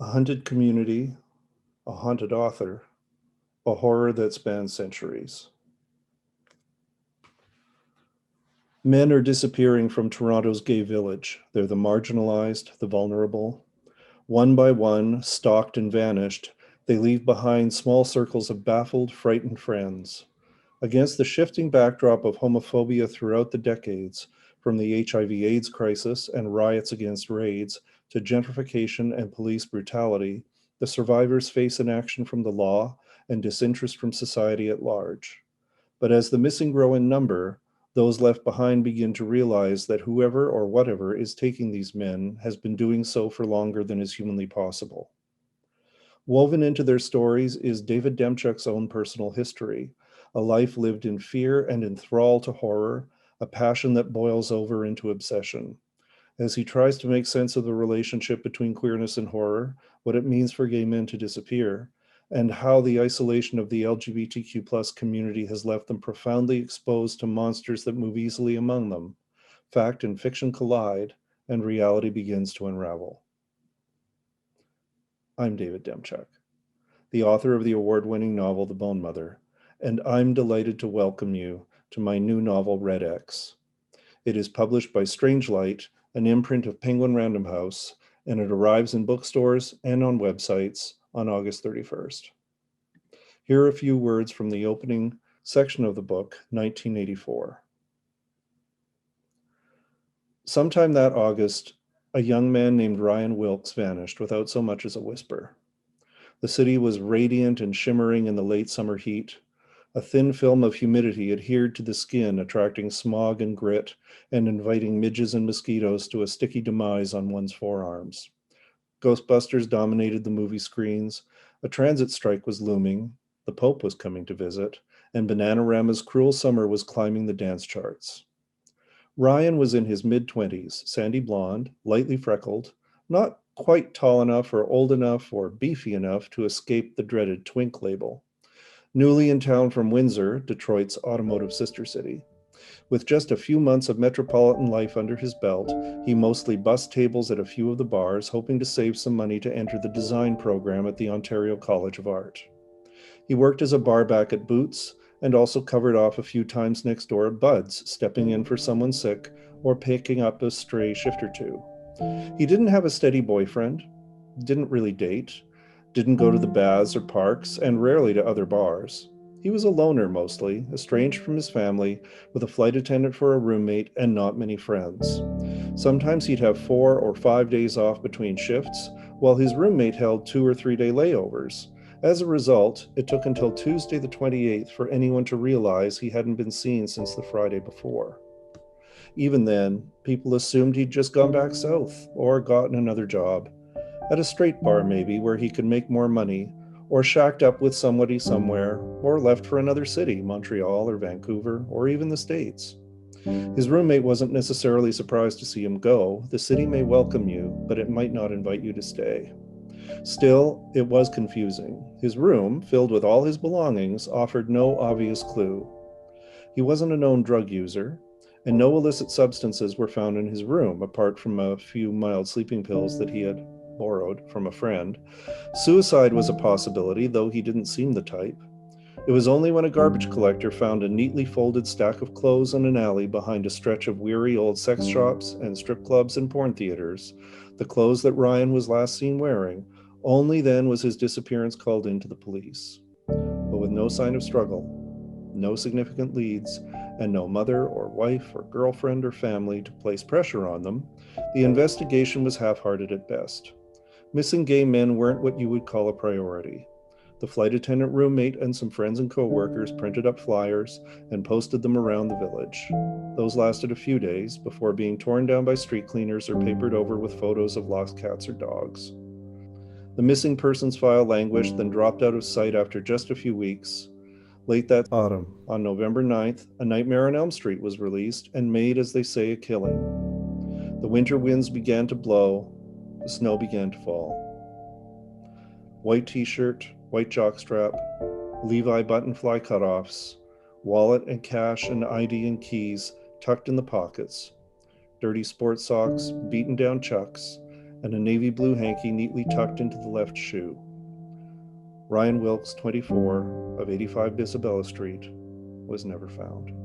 A hunted community, a haunted author, a horror that spans centuries. Men are disappearing from Toronto's gay village. They're the marginalized, the vulnerable. One by one, stalked and vanished, they leave behind small circles of baffled, frightened friends. Against the shifting backdrop of homophobia throughout the decades, from the HIV/AIDS crisis and riots against raids to gentrification and police brutality, the survivors face inaction from the law and disinterest from society at large. But as the missing grow in number, those left behind begin to realize that whoever or whatever is taking these men has been doing so for longer than is humanly possible. Woven into their stories is David Demchuk's own personal history, a life lived in fear and in thrall to horror, a passion that boils over into obsession. As he tries to make sense of the relationship between queerness and horror, what it means for gay men to disappear, and how the isolation of the LGBTQ plus community has left them profoundly exposed to monsters that move easily among them, fact and fiction collide, and reality begins to unravel. I'm David Demchuk, the author of the award-winning novel The Bone Mother, and I'm delighted to welcome you to my new novel Red X. It is published by Strange Light, an imprint of Penguin Random House, and it arrives in bookstores and on websites on August 31st. Here are a few words from the opening section of the book, 1984. Sometime that August, a young man named Ryan Wilkes vanished without so much as a whisper. The city was radiant and shimmering in the late summer heat. A thin film of humidity adhered to the skin, attracting smog and grit and inviting midges and mosquitoes to a sticky demise on one's forearms. Ghostbusters dominated the movie screens. A transit strike was looming. The Pope was coming to visit, and Bananarama's Cruel Summer was climbing the dance charts. Ryan was in his mid-20s, sandy blonde, lightly freckled, not quite tall enough or old enough or beefy enough to escape the dreaded twink label. Newly in town from Windsor, Detroit's automotive sister city. With just a few months of metropolitan life under his belt, he mostly bussed tables at a few of the bars, hoping to save some money to enter the design program at the Ontario College of Art. He worked as a barback at Boots and also covered off a few times next door at Bud's, stepping in for someone sick or picking up a stray shift or two. He didn't have a steady boyfriend, didn't really date, didn't go to the baths or parks, and rarely to other bars. He was a loner mostly, estranged from his family, with a flight attendant for a roommate and not many friends. Sometimes he'd have 4 or 5 days off between shifts, while his roommate held 2 or 3 day layovers. As a result, it took until Tuesday the 28th for anyone to realize he hadn't been seen since the Friday before. Even then, people assumed he'd just gone back south or gotten another job. At a straight bar, maybe, where he could make more money, or shacked up with somebody somewhere, or left for another city, Montreal or Vancouver, or even the States. His roommate wasn't necessarily surprised to see him go. The city may welcome you, but it might not invite you to stay. Still, it was confusing. His room, filled with all his belongings, offered no obvious clue. He wasn't a known drug user, and no illicit substances were found in his room, apart from a few mild sleeping pills that he had borrowed from a friend. Suicide was a possibility, though he didn't seem the type. It was only when a garbage collector found a neatly folded stack of clothes in an alley behind a stretch of weary old sex shops and strip clubs and porn theaters, the clothes that Ryan was last seen wearing, only then was his disappearance called into the police. But with no sign of struggle, no significant leads, and no mother or wife or girlfriend or family to place pressure on them, the investigation was half-hearted at best. Missing gay men weren't what you would call a priority. The flight attendant roommate and some friends and coworkers printed up flyers and posted them around the village. Those lasted a few days before being torn down by street cleaners or papered over with photos of lost cats or dogs. The missing persons file languished, then dropped out of sight after just a few weeks. Late that autumn, on November 9th, A Nightmare on Elm Street was released and made, as they say, a killing. The winter winds began to blow, the snow began to fall. White t-shirt, white jockstrap, Levi button-fly cutoffs, wallet and cash and ID and keys tucked in the pockets, dirty sports socks, beaten down chucks, and a navy blue hanky neatly tucked into the left shoe. Ryan Wilkes, 24, of 85 Isabella Street, was never found.